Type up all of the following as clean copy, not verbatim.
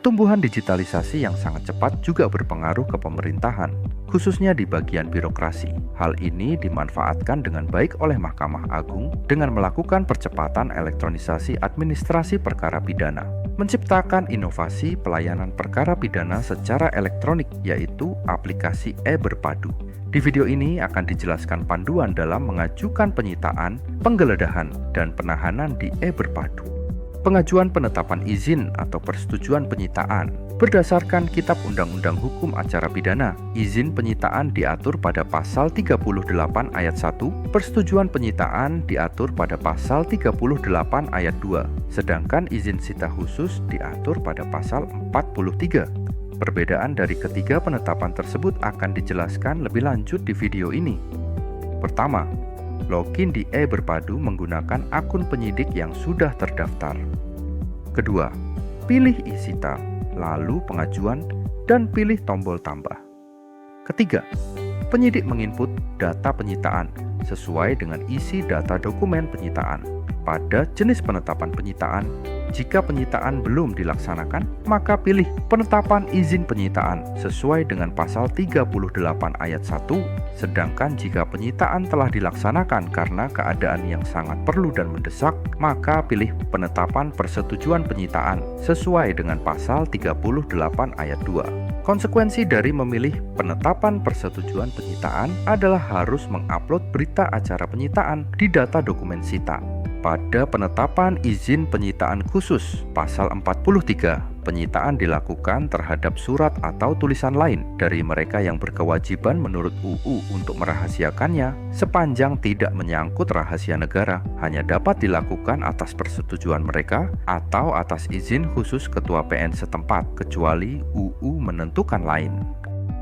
Pertumbuhan digitalisasi yang sangat cepat juga berpengaruh ke pemerintahan, khususnya di bagian birokrasi. Hal ini dimanfaatkan dengan baik oleh Mahkamah Agung dengan melakukan percepatan elektronisasi administrasi perkara pidana, menciptakan inovasi pelayanan perkara pidana secara elektronik, yaitu aplikasi e-Berpadu. Di video ini akan dijelaskan panduan dalam mengajukan penyitaan, penggeledahan, dan penahanan di e-Berpadu. Pengajuan penetapan izin atau persetujuan penyitaan. Berdasarkan Kitab Undang-Undang Hukum Acara Pidana, izin penyitaan diatur pada pasal 38 ayat 1, persetujuan penyitaan diatur pada pasal 38 ayat 2, sedangkan izin sita khusus diatur pada pasal 43. Perbedaan dari ketiga penetapan tersebut akan dijelaskan lebih lanjut di video ini. Pertama, login di e-Berpadu menggunakan akun penyidik yang sudah terdaftar. Kedua, pilih e-Sita, lalu pengajuan, dan pilih tombol tambah. Ketiga, penyidik menginput data penyitaan sesuai dengan isi data dokumen penyitaan. Pada jenis penetapan penyitaan, jika penyitaan belum dilaksanakan, maka pilih penetapan izin penyitaan sesuai dengan pasal 38 ayat 1, sedangkan jika penyitaan telah dilaksanakan karena keadaan yang sangat perlu dan mendesak, maka pilih penetapan persetujuan penyitaan sesuai dengan pasal 38 ayat 2. Konsekuensi dari memilih penetapan persetujuan penyitaan adalah harus mengupload berita acara penyitaan di data dokumen sita. Pada penetapan izin penyitaan khusus, pasal 43, penyitaan dilakukan terhadap surat atau tulisan lain dari mereka yang berkewajiban menurut UU untuk merahasiakannya sepanjang tidak menyangkut rahasia negara, hanya dapat dilakukan atas persetujuan mereka atau atas izin khusus Ketua PN setempat, kecuali UU menentukan lain.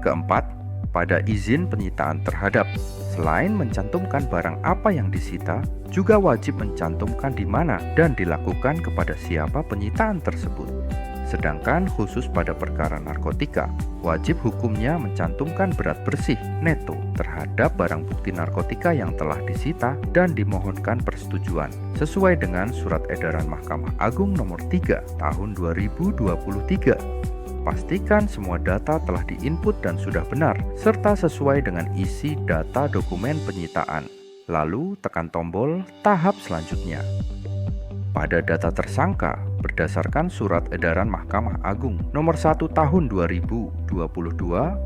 Keempat, pada izin penyitaan terhadap, selain mencantumkan barang apa yang disita, juga wajib mencantumkan di mana dan dilakukan kepada siapa penyitaan tersebut. Sedangkan khusus pada perkara narkotika, wajib hukumnya mencantumkan berat bersih neto terhadap barang bukti narkotika yang telah disita dan dimohonkan persetujuan sesuai dengan Surat Edaran Mahkamah Agung Nomor 3 Tahun 2023. Pastikan semua data telah diinput dan sudah benar, serta sesuai dengan isi data dokumen penyitaan. Lalu tekan tombol tahap selanjutnya. Pada data tersangka, berdasarkan Surat Edaran Mahkamah Agung Nomor 1 Tahun 2022,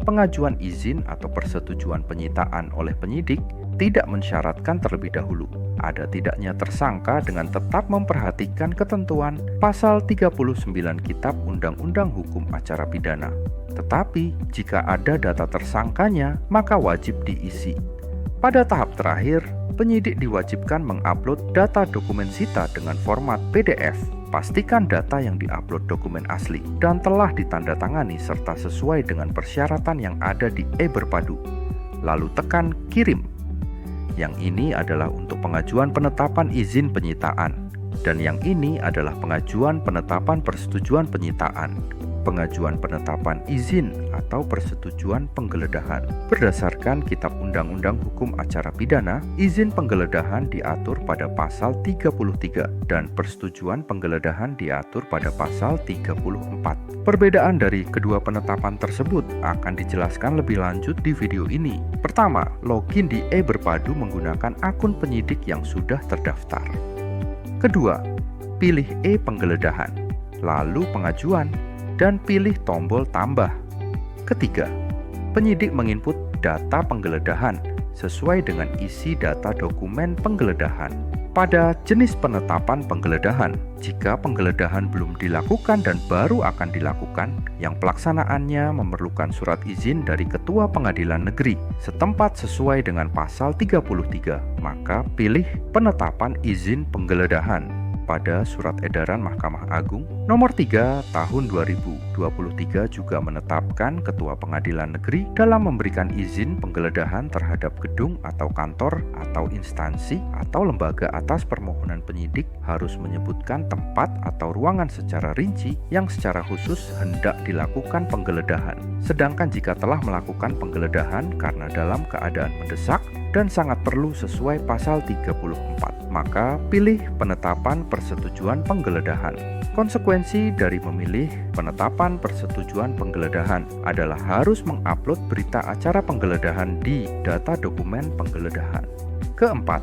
pengajuan izin atau persetujuan penyitaan oleh penyidik tidak mensyaratkan terlebih dahulu ada tidaknya tersangka dengan tetap memperhatikan ketentuan pasal 39 Kitab Undang-Undang Hukum Acara Pidana. Tetapi, jika ada data tersangkanya, maka wajib diisi. Pada tahap terakhir, penyidik diwajibkan mengupload data dokumen sita dengan format PDF. Pastikan data yang diupload dokumen asli dan telah ditandatangani serta sesuai dengan persyaratan yang ada di e-Berpadu. Lalu tekan kirim. Yang ini adalah untuk pengajuan penetapan izin penyitaan, dan yang ini adalah pengajuan penetapan persetujuan penyitaan, pengajuan penetapan izin atau persetujuan penggeledahan. Berdasarkan Kitab Undang-Undang Hukum Acara Pidana, izin penggeledahan diatur pada pasal 33 dan persetujuan penggeledahan diatur pada pasal 34. Perbedaan dari kedua penetapan tersebut akan dijelaskan lebih lanjut di video ini. Pertama, login di e-Berpadu menggunakan akun penyidik yang sudah terdaftar. Kedua, pilih e-Penggeledahan, lalu pengajuan, dan pilih tombol tambah. Ketiga, penyidik menginput data penggeledahan sesuai dengan isi data dokumen penggeledahan. Pada jenis penetapan penggeledahan, jika penggeledahan belum dilakukan dan baru akan dilakukan, yang pelaksanaannya memerlukan surat izin dari Ketua Pengadilan Negeri setempat sesuai dengan pasal 33, maka pilih penetapan izin penggeledahan. Pada Surat Edaran Mahkamah Agung Nomor 3 Tahun 2023 juga menetapkan Ketua Pengadilan Negeri dalam memberikan izin penggeledahan terhadap gedung atau kantor atau instansi atau lembaga atas permohonan penyidik harus menyebutkan tempat atau ruangan secara rinci yang secara khusus hendak dilakukan penggeledahan. Sedangkan jika telah melakukan penggeledahan karena dalam keadaan mendesak dan sangat perlu sesuai pasal 34, maka pilih penetapan persetujuan penggeledahan. Konsekuensi dari memilih penetapan persetujuan penggeledahan adalah harus mengupload berita acara penggeledahan di data dokumen penggeledahan. Keempat,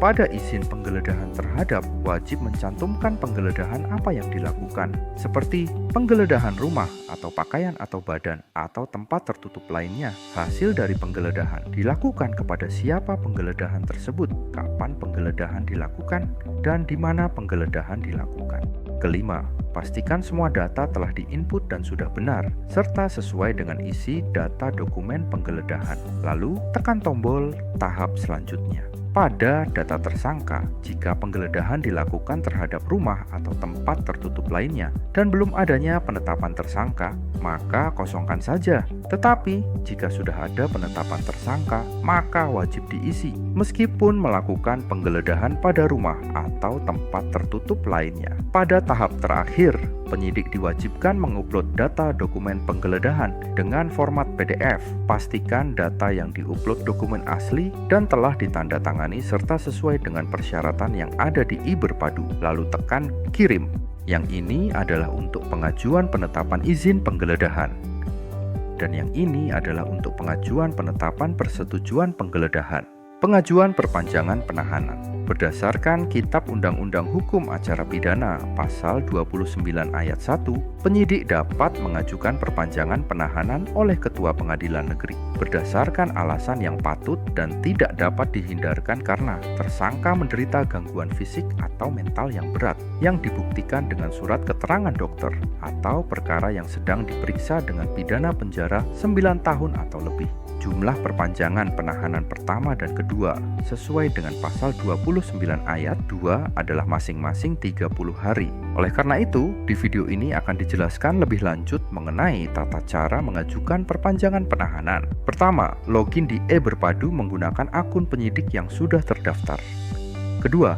pada izin penggeledahan terhadap wajib mencantumkan penggeledahan apa yang dilakukan, seperti penggeledahan rumah atau pakaian atau badan atau tempat tertutup lainnya. Hasil dari penggeledahan dilakukan kepada siapa penggeledahan tersebut, kapan penggeledahan dilakukan, dan di mana penggeledahan dilakukan. Kelima, pastikan semua data telah diinput dan sudah benar, serta sesuai dengan isi data dokumen penggeledahan. Lalu, tekan tombol tahap selanjutnya. Pada data tersangka, jika penggeledahan dilakukan terhadap rumah atau tempat tertutup lainnya dan belum adanya penetapan tersangka, maka kosongkan saja. Tetapi, jika sudah ada penetapan tersangka, maka wajib diisi, meskipun melakukan penggeledahan pada rumah atau tempat tertutup lainnya. Pada tahap terakhir, penyidik diwajibkan mengupload data dokumen penggeledahan dengan format PDF. Pastikan data yang diupload dokumen asli dan telah ditandatangani serta sesuai dengan persyaratan yang ada di iBerpadu. Lalu tekan kirim. Yang ini adalah untuk pengajuan penetapan izin penggeledahan. Dan yang ini adalah untuk pengajuan penetapan persetujuan penggeledahan. Pengajuan perpanjangan penahanan. Berdasarkan Kitab Undang-Undang Hukum Acara Pidana Pasal 29 Ayat 1, penyidik dapat mengajukan perpanjangan penahanan oleh Ketua Pengadilan Negeri berdasarkan alasan yang patut dan tidak dapat dihindarkan karena tersangka menderita gangguan fisik atau mental yang berat yang dibuktikan dengan surat keterangan dokter atau perkara yang sedang diperiksa dengan pidana penjara 9 tahun atau lebih. Jumlah perpanjangan penahanan pertama dan kedua sesuai dengan pasal 29 ayat 2 adalah masing-masing 30 hari. Oleh karena itu, di video ini akan dijelaskan lebih lanjut mengenai tata cara mengajukan perpanjangan penahanan. Pertama, login di iBerpadu menggunakan akun penyidik yang sudah terdaftar. Kedua,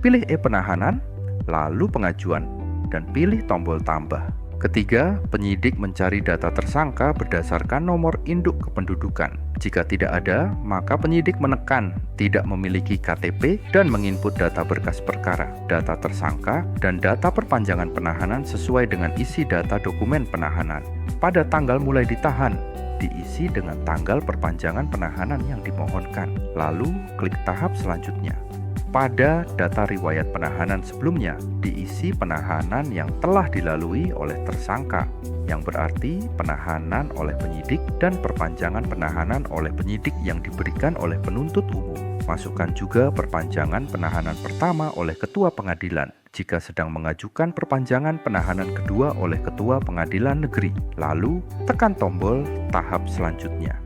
pilih e-penahanan, lalu pengajuan, dan pilih tombol tambah. Ketiga, penyidik mencari data tersangka berdasarkan nomor induk kependudukan. Jika tidak ada, maka penyidik menekan tidak memiliki KTP dan menginput data berkas perkara, data tersangka, dan data perpanjangan penahanan sesuai dengan isi data dokumen penahanan. Pada tanggal mulai ditahan, diisi dengan tanggal perpanjangan penahanan yang dimohonkan. Lalu, klik tahap selanjutnya. Pada data riwayat penahanan sebelumnya, diisi penahanan yang telah dilalui oleh tersangka, yang berarti penahanan oleh penyidik dan perpanjangan penahanan oleh penyidik yang diberikan oleh penuntut umum. Masukkan juga perpanjangan penahanan pertama oleh Ketua Pengadilan, jika sedang mengajukan perpanjangan penahanan kedua oleh Ketua Pengadilan Negeri. Lalu, tekan tombol tahap selanjutnya.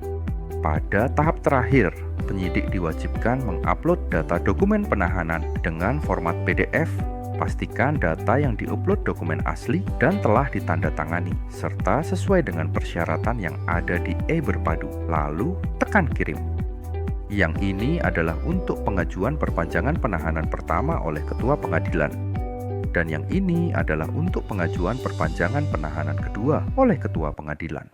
Pada tahap terakhir, penyidik diwajibkan mengupload data dokumen penahanan dengan format PDF. Pastikan data yang diupload dokumen asli dan telah ditandatangani, serta sesuai dengan persyaratan yang ada di iBerpadu. Lalu, tekan kirim. Yang ini adalah untuk pengajuan perpanjangan penahanan pertama oleh Ketua Pengadilan. Dan yang ini adalah untuk pengajuan perpanjangan penahanan kedua oleh Ketua Pengadilan.